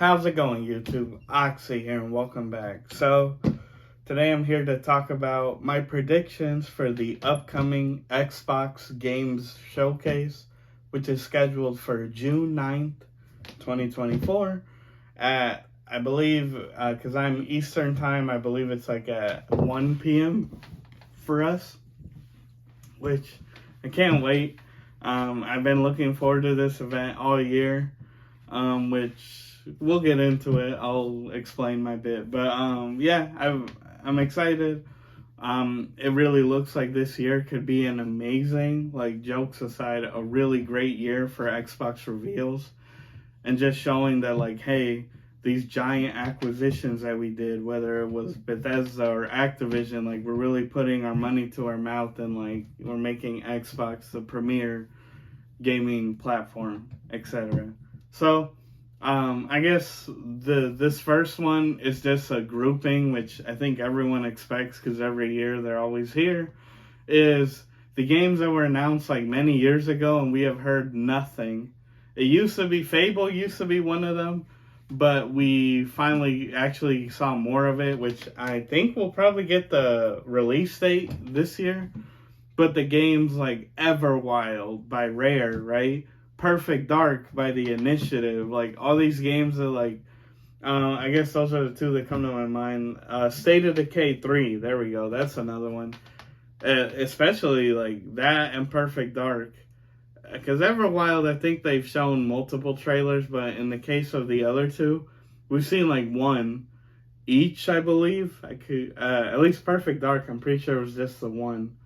How's it going, YouTube? Oxy here, and welcome back. So, today I'm here to talk about my predictions for the upcoming Xbox Games Showcase, which is scheduled for June 9th, 2024, at, I believe, because I'm Eastern Time, I believe it's like at 1 p.m. for us, which I can't wait. I've been looking forward to this event all year, which we'll get into it. I'll explain my bit, but yeah, I'm excited. It really looks like this year could be an amazing, like jokes aside, a really great year for Xbox reveals, and just showing that like, hey, these giant acquisitions that we did, whether it was Bethesda or Activision, like we're really putting our money to our mouth and like we're making Xbox the premier gaming platform, etc. So, I guess this first one is just a grouping, which I think everyone expects because every year they're always here, is the games that were announced like many years ago and we have heard nothing. It used to be Fable, used to be one of them, but we finally actually saw more of it, which I think we'll probably get the release date this year. But the games like Everwild by Rare, right? Perfect Dark by the Initiative, like all these games are like, I guess those are the two that come to my mind. State of Decay 3, there we go, that's another one. Especially like that and Perfect Dark. Because Everwild, I think they've shown multiple trailers, but in the case of the other two, we've seen like one each, I believe. At least Perfect Dark, I'm pretty sure it was just the one.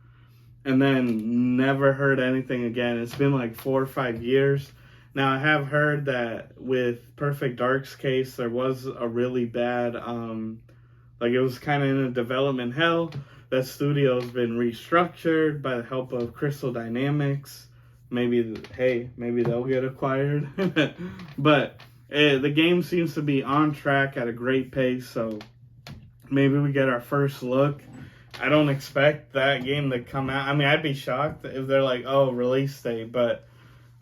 And then never heard anything again. It's been like 4 or 5 years. Now, I have heard that with Perfect Dark's case, there was a really bad, like it was kind of in a development hell. That studio's been restructured by the help of Crystal Dynamics. Maybe they'll get acquired. But the game seems to be on track at a great pace, so maybe we get our first look. I don't expect that game to come out. I mean, I'd be shocked if they're like, oh, release date, but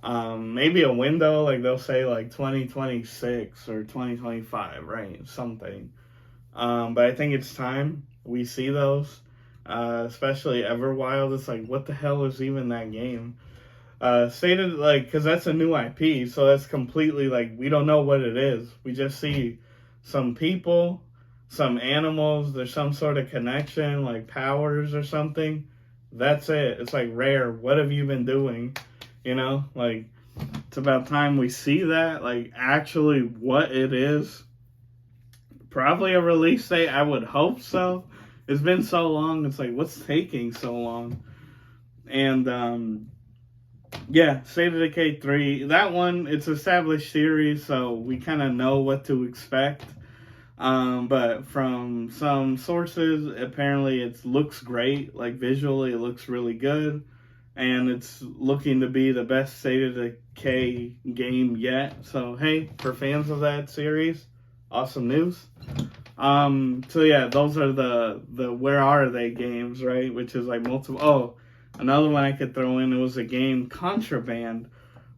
maybe a window, like they'll say like 2026 or 2025, right? Something. But I think it's time we see those, especially Everwild. It's like, what the hell is even that game? Stated like, because that's a new IP, so that's completely like, we don't know what it is. We just see some people, some animals, there's some sort of connection, like powers or something. That's it. It's like, Rare, what have you been doing? You know, like, it's about time we see that, like, actually what it is. Probably a release date, I would hope so. It's been so long, it's like, what's taking so long? And, yeah, State of Decay 3, that one, it's established series, so we kind of know what to expect. But from some sources, apparently it looks great. Like visually, it looks really good, and it's looking to be the best State of Decay game yet. So hey, for fans of that series, awesome news. So yeah, those are the Where Are They games, right? Which is like multiple. Oh, another one I could throw in. It was a game, Contraband.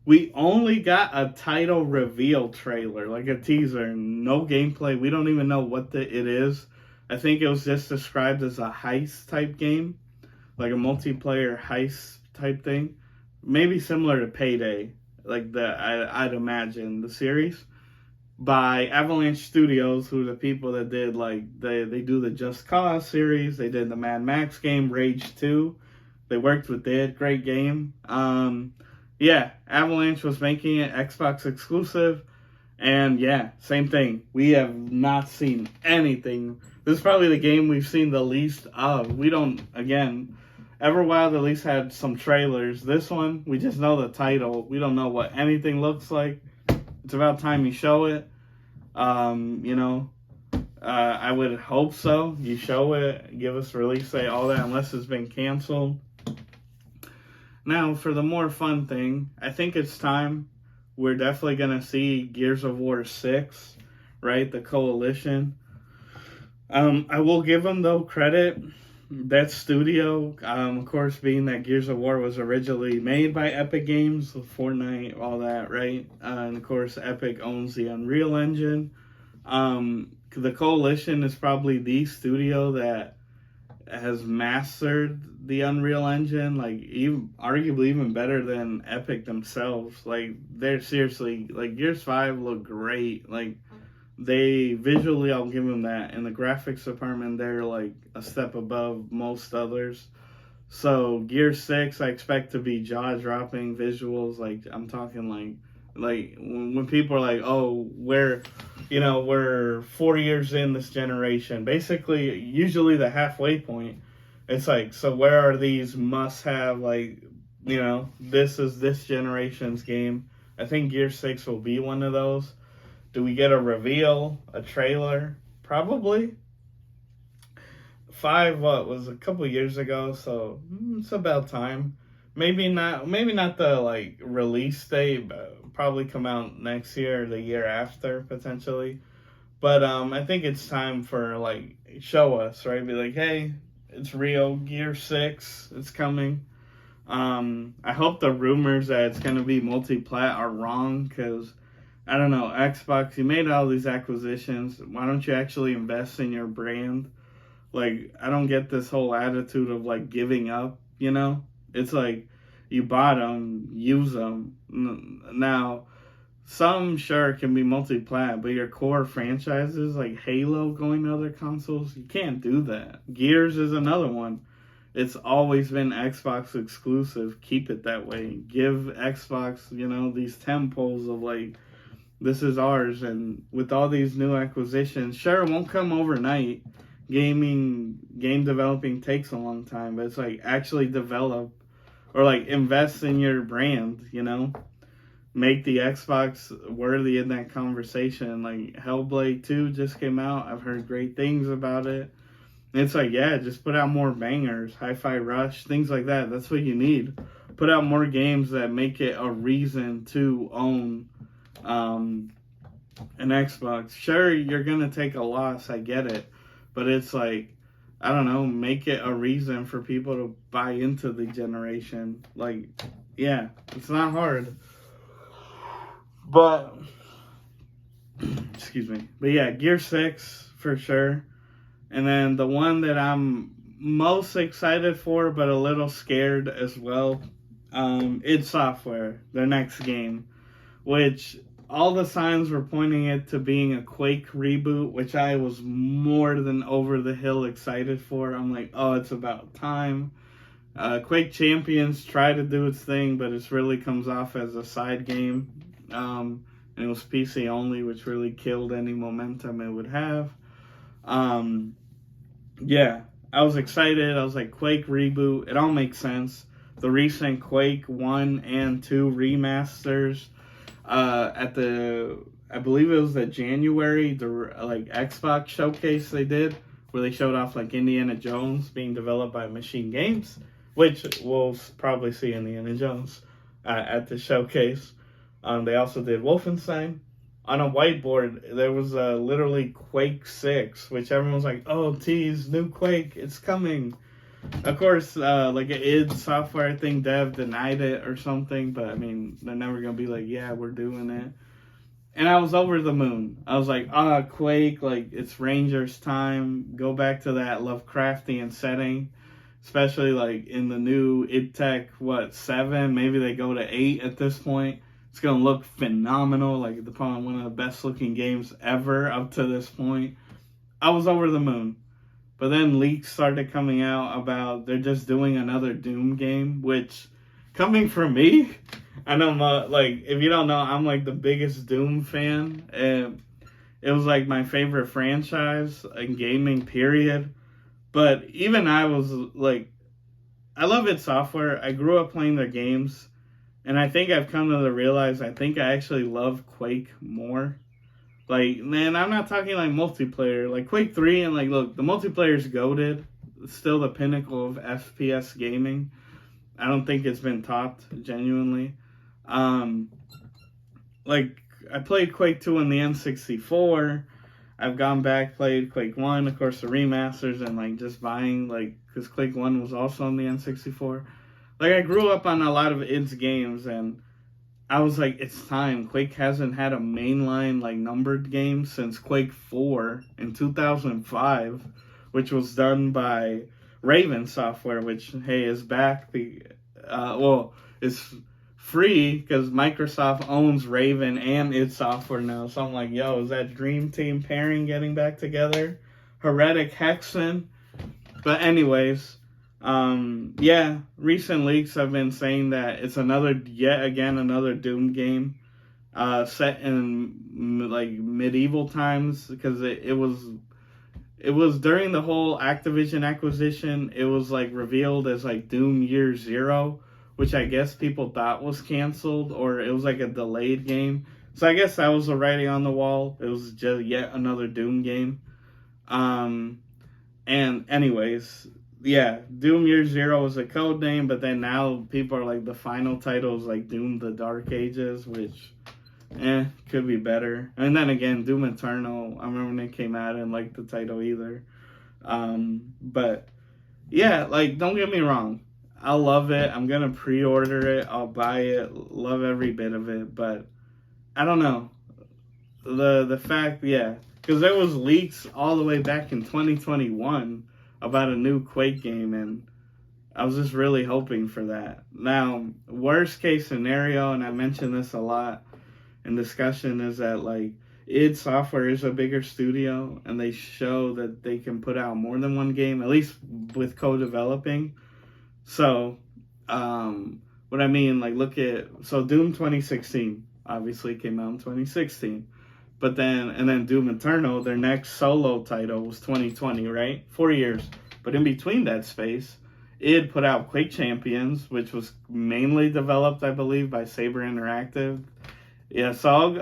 We only got a title reveal trailer, like a teaser, no gameplay. We don't even know what it is. I think it was just described as a heist type game, like a multiplayer heist type thing. Maybe similar to Payday, like I'd imagine the series by Avalanche Studios, who are the people that did like they do the Just Cause series. They did the Mad Max game, Rage 2. They worked with it. Great game. Yeah, Avalanche was making it Xbox exclusive, and yeah, same thing. We have not seen anything. This is probably the game we've seen the least of. We don't, again, Everwild at least had some trailers. This one, we just know the title. We don't know what anything looks like. It's about time you show it. I would hope so. You show it, give us release date, all that, unless it's been canceled. Now, for the more fun thing, I think it's time. We're definitely going to see Gears of War 6, right? The Coalition. I will give them, though, credit. that studio, of course, being that Gears of War was originally made by Epic Games, Fortnite, all that, right? And of course, Epic owns the Unreal Engine. The Coalition is probably the studio that has mastered the Unreal Engine, like even arguably even better than Epic themselves. Like they're seriously like Gears 5 look great. Like they visually, I'll give them that. In the graphics department, they're like a step above most others. So Gear 6, I expect to be jaw-dropping visuals. Like I'm talking like when people are like, oh, we're 4 years in this generation. Basically, usually the halfway point. It's like, so where are these must-have, like, this is this generation's game. I think Gear 6 will be one of those. Do we get a reveal, a trailer? Probably. 5 was a couple years ago, so it's about time. Maybe not the like release date, but probably come out next year or the year after potentially. But I think it's time for like show us, right? Be like, hey, it's real. Gear 6, it's coming. I hope the rumors that it's gonna be multi-plat are wrong, because I don't know, Xbox, you made all these acquisitions. Why don't you actually invest in your brand? Like, I don't get this whole attitude of like giving up, It's like you bought them, use them. Now, some sure can be multi-plat, but your core franchises like Halo going to other consoles, you can't do that. Gears is another one. It's always been Xbox exclusive. Keep it that way. Give Xbox, these temples of like, this is ours. And with all these new acquisitions, sure, it won't come overnight. Game developing takes a long time, but it's like actually develop or like invest in your brand, make the Xbox worthy in that conversation. Like Hellblade 2 just came out. I've heard great things about it. And it's like, yeah, just put out more bangers, Hi-Fi Rush, things like that. That's what you need. Put out more games that make it a reason to own an Xbox. Sure, you're going to take a loss. I get it. But it's like, I don't know, make it a reason for people to buy into the generation. Like, yeah, it's not hard. But, excuse me. But yeah, Gear 6 for sure. And then the one that I'm most excited for, but a little scared as well, id Software, their next game, which all the signs were pointing it to being a Quake reboot, which I was more than over the hill excited for. I'm like, oh, it's about time. Quake Champions tried to do its thing, but it really comes off as a side game. And it was PC only, which really killed any momentum it would have. Yeah, I was excited. I was like, Quake Reboot. It all makes sense. The recent Quake 1 and 2 remasters, I believe it was the January, like Xbox showcase they did, where they showed off like Indiana Jones being developed by Machine Games, which we'll probably see Indiana Jones at the showcase. They also did Wolfenstein. On a whiteboard, there was literally Quake 6, which everyone was like, oh, tease, new Quake, it's coming. Of course, like an id Software, I think Dev denied it or something, but I mean, they're never going to be like, yeah, we're doing it. And I was over the moon. I was like, Quake, like, it's Rangers time. Go back to that Lovecraftian setting, especially like in the new id Tech, 7? Maybe they go to 8 at this point. It's going to look phenomenal, like probably one of the best looking games ever up to this point. I was over the moon. But then leaks started coming out about they're just doing another Doom game, which, coming from me, and I'm like, if you don't know, I'm like the biggest Doom fan. And it was like my favorite franchise in gaming, period. But even I was like, I love id Software. I grew up playing their games. And I think I've come to realize I think I actually love Quake more. Like, man, I'm not talking like multiplayer. Like Quake 3 and like, look, the multiplayer's goated. It's still the pinnacle of FPS gaming. I don't think it's been topped, genuinely. Like, I played Quake 2 on the N64. I've gone back, played Quake 1, of course, the remasters, and like just buying like because Quake 1 was also on the N64. Like, I grew up on a lot of its games, and I was like, it's time. Quake hasn't had a mainline, like, numbered game since Quake 4 in 2005, which was done by Raven Software, which, hey, is back. It's free because Microsoft owns Raven and its software now. So I'm like, yo, is that Dream Team pairing getting back together? Heretic Hexen. But anyways, yeah, recent leaks have been saying that it's another Doom game, set in like medieval times, because it was during the whole Activision acquisition. It was like revealed as like Doom Year Zero, which I guess people thought was canceled, or it was like a delayed game. So I guess that was the writing on the wall. It was just yet another Doom game. And anyways, yeah, Doom Year Zero was a code name, but then now people are like, the final title is like Doom the Dark Ages, which, could be better. And then again, Doom Eternal, I remember when it came out, I didn't like the title either. But yeah, like, don't get me wrong, I love it. I'm gonna pre-order it. I'll buy it. Love every bit of it. But I don't know, the fact, yeah, because there was leaks all the way back in 2021 about a new Quake game, and I was just really hoping for that. Now, worst case scenario, and I mentioned this a lot in discussion, is that like id Software is a bigger studio, and they show that they can put out more than one game, at least with co-developing. So, what I mean, like, Doom 2016 obviously came out in 2016. But then Doom Eternal, their next solo title, was 2020, right? 4 years. But in between that space, id put out Quake Champions, which was mainly developed, I believe, by Saber Interactive. Yeah, so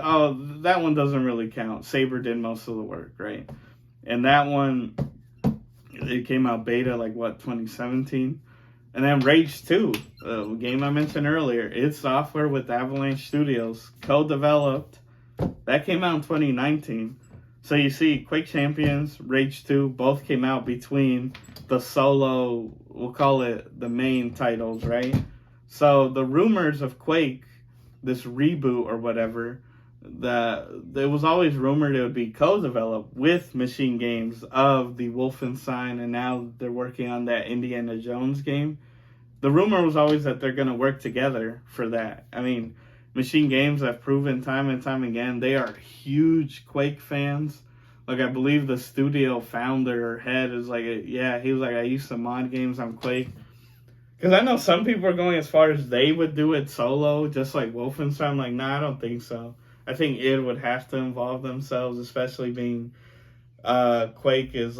that one doesn't really count. Saber did most of the work, right? And that one, it came out beta, 2017? And then Rage 2, the game I mentioned earlier, id Software with Avalanche Studios, co-developed. That came out in 2019. So you see, Quake Champions, Rage 2, both came out between the solo, we'll call it the main titles, right? So the rumors of Quake, this reboot or whatever, that it was always rumored it would be co-developed with Machine Games of the Wolfenstein, and now they're working on that Indiana Jones game. The rumor was always that they're going to work together for that. I mean, Machine Games have proven time and time again they are huge Quake fans. Like, I believe the studio founder or head is like, he was like, I used to mod games on Quake. Because I know some people are going as far as they would do it solo, just like Wolfenstein. I'm like, nah, I don't think so. I think id would have to involve themselves, especially being Quake is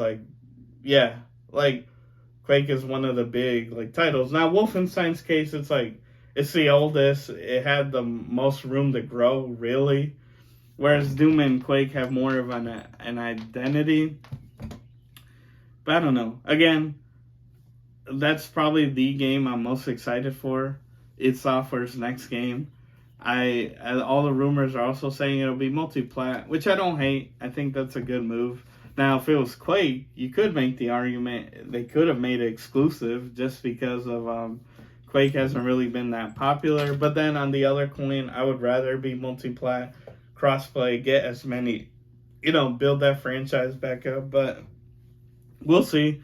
Quake is one of the big titles. Now, Wolfenstein's case, it's the oldest. It had the most room to grow, really. Whereas Doom and Quake have more of an identity. But I don't know. Again, that's probably the game I'm most excited for. id Software's next game. All the rumors are also saying it'll be multi-plat, which I don't hate. I think that's a good move. Now, if it was Quake, you could make the argument they could have made it exclusive just because of Quake hasn't really been that popular. But then on the other coin, I would rather be multi-plat, crossplay, get as many, build that franchise back up. But we'll see.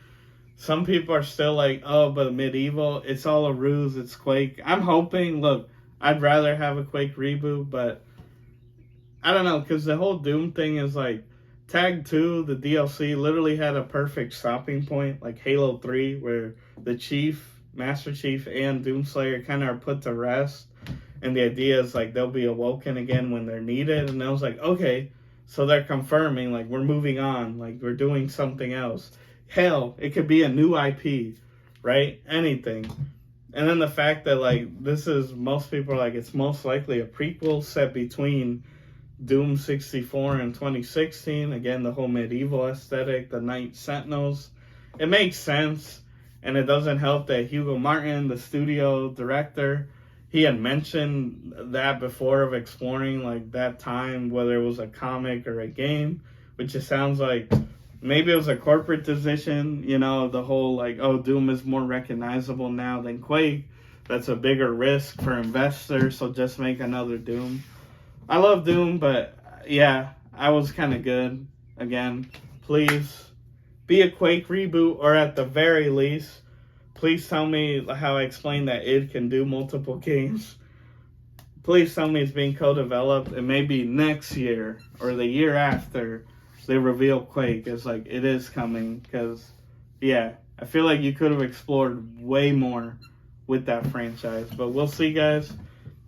Some people are still like, oh, but medieval, it's all a ruse, it's Quake. I'm hoping, look, I'd rather have a Quake reboot, but I don't know, because the whole Doom thing is Tag 2, the DLC, literally had a perfect stopping point, like Halo 3, where the Chief, Master Chief, and Doomslayer kind of are put to rest. And the idea is they'll be awoken again when they're needed. And I was like, okay, so they're confirming, we're moving on, we're doing something else. Hell, it could be a new IP, right? Anything. And then the fact that this is, most people are it's most likely a prequel set between Doom 64 and 2016. Again, the whole medieval aesthetic, the Night Sentinels. It makes sense. And it doesn't help that Hugo Martin, the studio director, he had mentioned that before of exploring that time, whether it was a comic or a game, which it sounds like maybe it was a corporate decision, you know, the whole like, oh, Doom is more recognizable now than Quake. That's a bigger risk for investors, so just make another Doom. I love Doom, but yeah, I was kind of good. Again, please be a Quake reboot, or at the very least, please tell me how I explained that it can do multiple games. Please tell me it's being co-developed, and maybe next year or the year after they reveal Quake is like it is coming. Because yeah, I feel like you could have explored way more with that franchise, but we'll see, guys.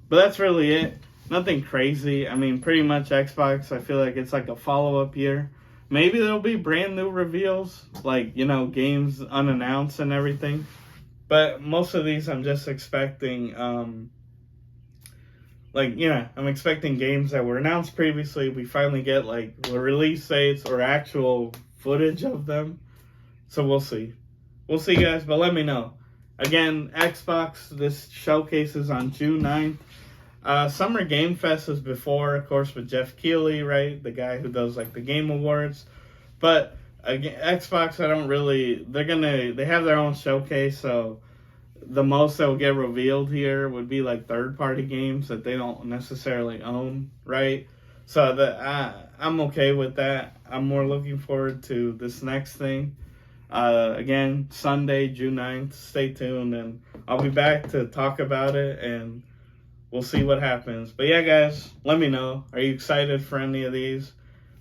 But that's really it. Nothing crazy. I mean, pretty much Xbox, I feel like it's like a follow-up year. Maybe there'll be brand new reveals, like, you know, games unannounced and everything. But most of these I'm just expecting, I'm expecting games that were announced previously. We finally get, like, the release dates or actual footage of them. So we'll see. We'll see, guys, but let me know. Again, Xbox, this showcase is on June 9th. Summer Game Fest is before, of course, with Jeff Keighley, right? The guy who does, like, the Game Awards. But, again, Xbox, they have their own showcase, so the most that will get revealed here would be, like, third-party games that they don't necessarily own, right? So, I'm okay with that. I'm more looking forward to this next thing. Again, Sunday, June 9th. Stay tuned, and I'll be back to talk about it, and we'll see what happens. But yeah, guys, let me know. Are you excited for any of these?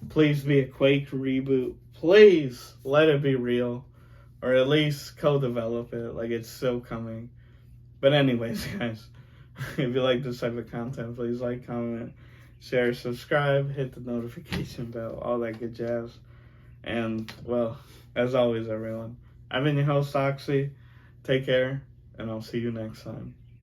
Please be a Quake reboot. Please let it be real, or at least co-develop it. Like, it's still coming. But anyways, guys, if you like this type of content, please like, comment, share, subscribe, hit the notification bell, all that good jazz. And, well, as always, everyone, I've been your host, Oxy. Take care, and I'll see you next time.